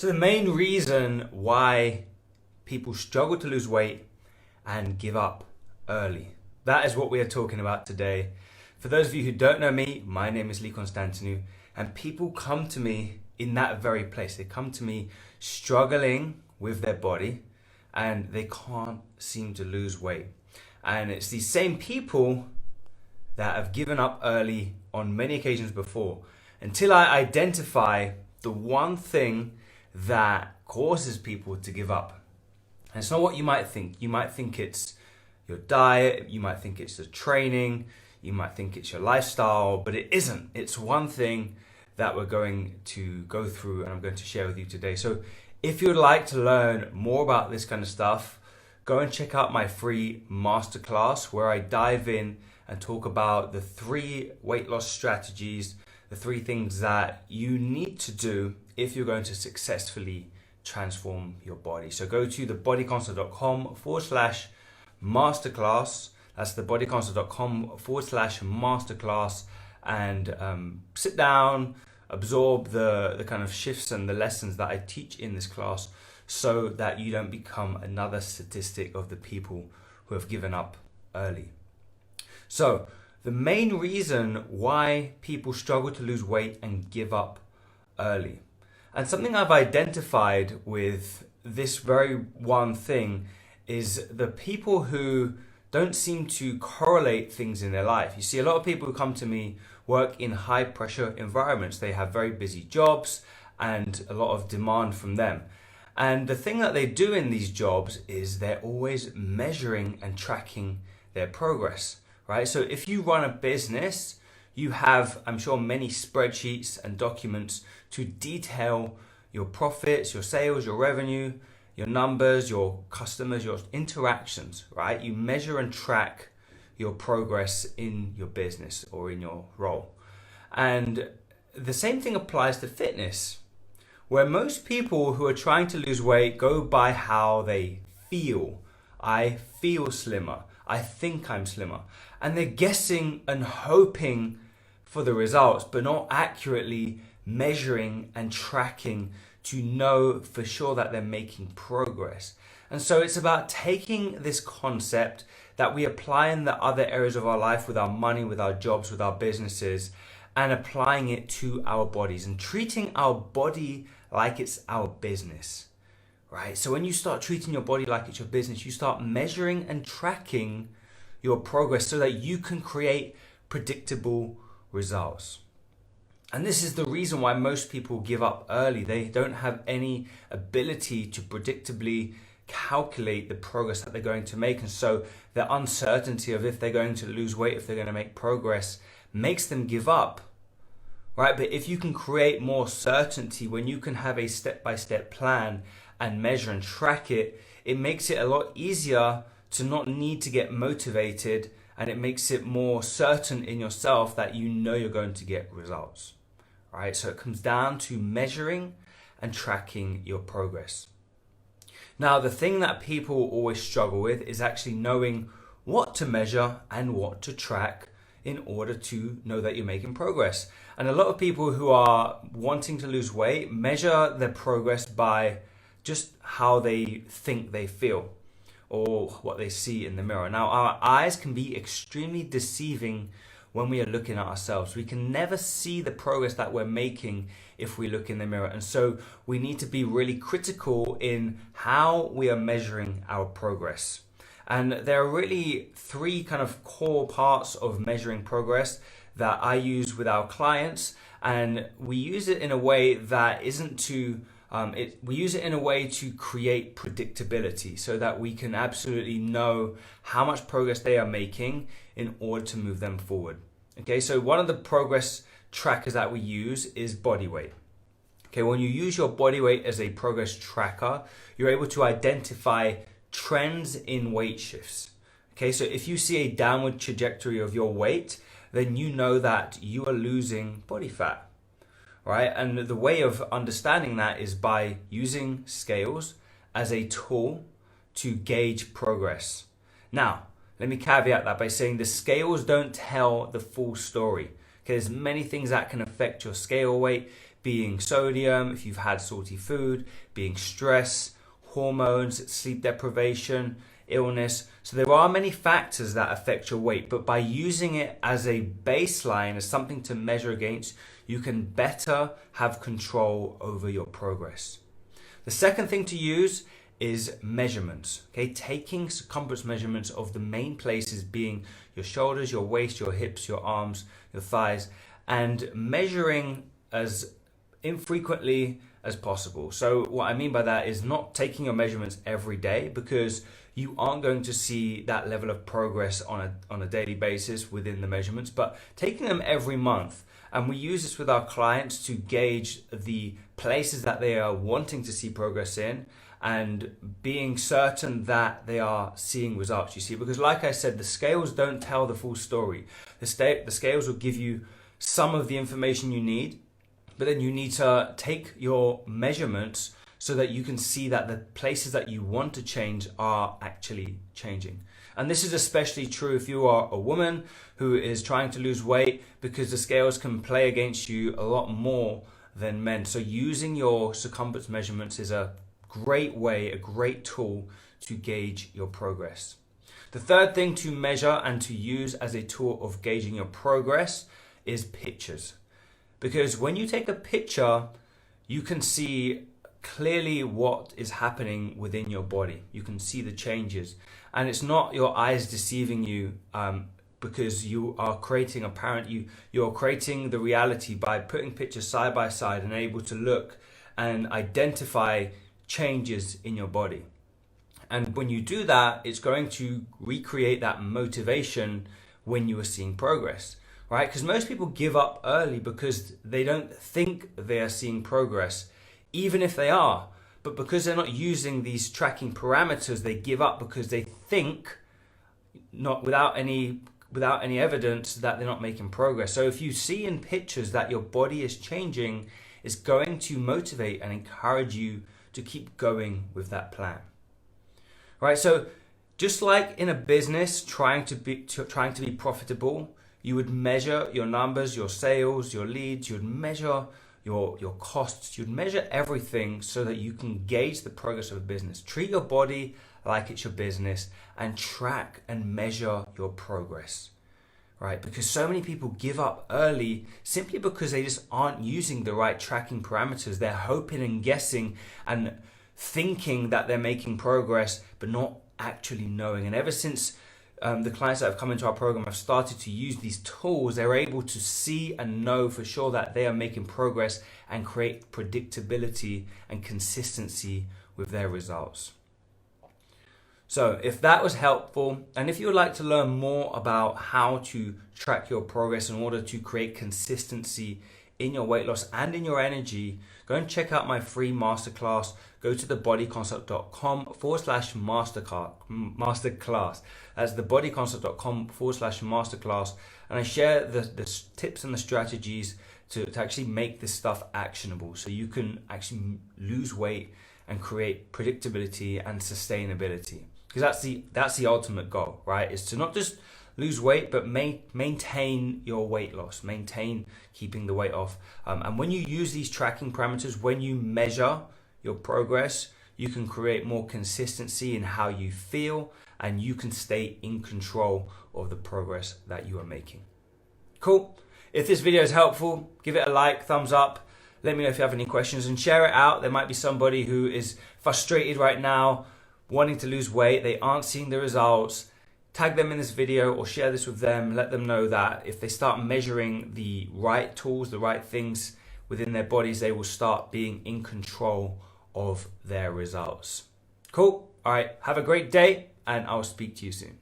So the main reason why people struggle to lose weight and give up early. That is what we are talking about today. For those of you who don't know me, my name is Constantinou, and people come to me in that very place. They come to me struggling with their body and they can't seem to lose weight. And it's these same people that have given up early on many occasions before, until I identify the one thing that causes people to give up. And it's not what you might think. You might think it's your diet, you might think it's the training, you might think it's your lifestyle, but it isn't. It's one thing that we're going to go through and I'm going to share with you today. So if you'd like to learn more about this kind of stuff, go and check out my free masterclass where I dive in and talk about the 3 weight loss strategies, the 3 things that you need to do if you're going to successfully transform your body. So go to thebodyconsult.com/masterclass. That's thebodyconsult.com/masterclass and sit down, absorb the kind of shifts and the lessons that I teach in this class so that you don't become another statistic of the people who have given up early. So the main reason why people struggle to lose weight and give up early, and something I've identified with this very one thing, is the people who don't seem to correlate things in their life. You see, a lot of people who come to me work in high pressure environments. They have very busy jobs and a lot of demand from them. And the thing that they do in these jobs is they're always measuring and tracking their progress, right? So if you run a business, you have, I'm sure, many spreadsheets and documents to detail your profits, your sales, your revenue, your numbers, your customers, your interactions, right? You measure and track your progress in your business or in your role. And the same thing applies to fitness, where most people who are trying to lose weight go by how they feel. I feel slimmer. I think I'm slimmer. And they're guessing and hoping for the results, but not accurately measuring and tracking to know for sure that they're making progress. And so it's about taking this concept that we apply in the other areas of our life, with our money, with our jobs, with our businesses, and applying it to our bodies and treating our body like it's our business, right? So when you start treating your body like it's your business, you start measuring and tracking your progress so that you can create predictable results. And this is the reason why most people give up early. They don't have any ability to predictably calculate the progress that they're going to make. And so the uncertainty of if they're going to lose weight, if they're going to make progress, makes them give up, right? But if you can create more certainty, when you can have a step-by-step plan and measure and track it, it makes it a lot easier to not need to get motivated, and it makes it more certain in yourself that you know you're going to get results, right? So it comes down to measuring and tracking your progress. Now, the thing that people always struggle with is actually knowing what to measure and what to track in order to know that you're making progress. And a lot of people who are wanting to lose weight measure their progress by just how they think they feel or what they see in the mirror. Now, our eyes can be extremely deceiving when we are looking at ourselves. We can never see the progress that we're making if we look in the mirror. And so we need to be really critical in how we are measuring our progress. And there are really 3 kind of core parts of measuring progress that I use with our clients. And we use it in a way that isn't to we use it in a way to create predictability so that we can absolutely know how much progress they are making in order to move them forward. Okay, so one of the progress trackers that we use is body weight. Okay, when you use your body weight as a progress tracker, you're able to identify trends in weight shifts. Okay, so if you see a downward trajectory of your weight, then you know that you are losing body fat. Right? And the way of understanding that is by using scales as a tool to gauge progress. Now, let me caveat that by saying the scales don't tell the full story. Okay, there's many things that can affect your scale weight, being sodium, if you've had salty food, being stress, hormones, sleep deprivation, illness. So there are many factors that affect your weight, but by using it as a baseline, as something to measure against, you can better have control over your progress. The second thing to use is measurements. Okay, taking circumference measurements of the main places being your shoulders, your waist, your hips, your arms, your thighs, and measuring as infrequently as possible. So what I mean by that is not taking your measurements every day, because you aren't going to see that level of progress on a daily basis within the measurements, but taking them every month. And we use this with our clients to gauge the places that they are wanting to see progress in, and being certain that they are seeing results, you see, because like I said, the scales don't tell the full story. The scales will give you some of the information you need, but then you need to take your measurements so that you can see that the places that you want to change are actually changing. And this is especially true if you are a woman who is trying to lose weight, because the scales can play against you a lot more than men. So using your circumference measurements is a great way, a great tool to gauge your progress. The third thing to measure and to use as a tool of gauging your progress is pictures. Because when you take a picture, you can see clearly what is happening within your body. You can see the changes, and it's not your eyes deceiving you, because you are creating you're creating the reality by putting pictures side by side and able to look and identify changes in your body. And when you do that, it's going to recreate that motivation when you are seeing progress, right? Because most people give up early because they don't think they are seeing progress, even if they are. But because they're not using these tracking parameters, they give up because they think, not without any evidence, that they're not making progress. So if you see in pictures that your body is changing, it's going to motivate and encourage you to keep going with that plan. Right? So just like in a business trying to be profitable, you would measure your numbers, your sales, your leads, you would measure your costs, you'd measure everything so that you can gauge the progress of a business. Treat your body like it's your business and track and measure your progress, right? Because so many people give up early simply because they just aren't using the right tracking parameters. They're hoping and guessing and thinking that they're making progress, but not actually knowing. And ever since the clients that have come into our program have started to use these tools, they're able to see and know for sure that they are making progress and create predictability and consistency with their results. So if that was helpful, and if you would like to learn more about how to track your progress in order to create consistency in your weight loss and in your energy, go and check out my free masterclass. Go to thebodyconcept.com/masterclass. That's thebodyconcept.com/masterclass. And I share the tips and the strategies to actually make this stuff actionable so you can actually lose weight and create predictability and sustainability. Because that's the ultimate goal, right? Is to not just lose weight, but maintain your weight loss, maintain keeping the weight off. And when you use these tracking parameters, when you measure your progress, you can create more consistency in how you feel, and you can stay in control of the progress that you are making. Cool. If this video is helpful, give it a like, thumbs up. Let me know if you have any questions and share it out. There might be somebody who is frustrated right now, wanting to lose weight. They aren't seeing the results. Tag them in this video or share this with them. Let them know that if they start measuring the right tools, the right things within their bodies, they will start being in control of their results. Cool. All right. Have a great day, and I'll speak to you soon.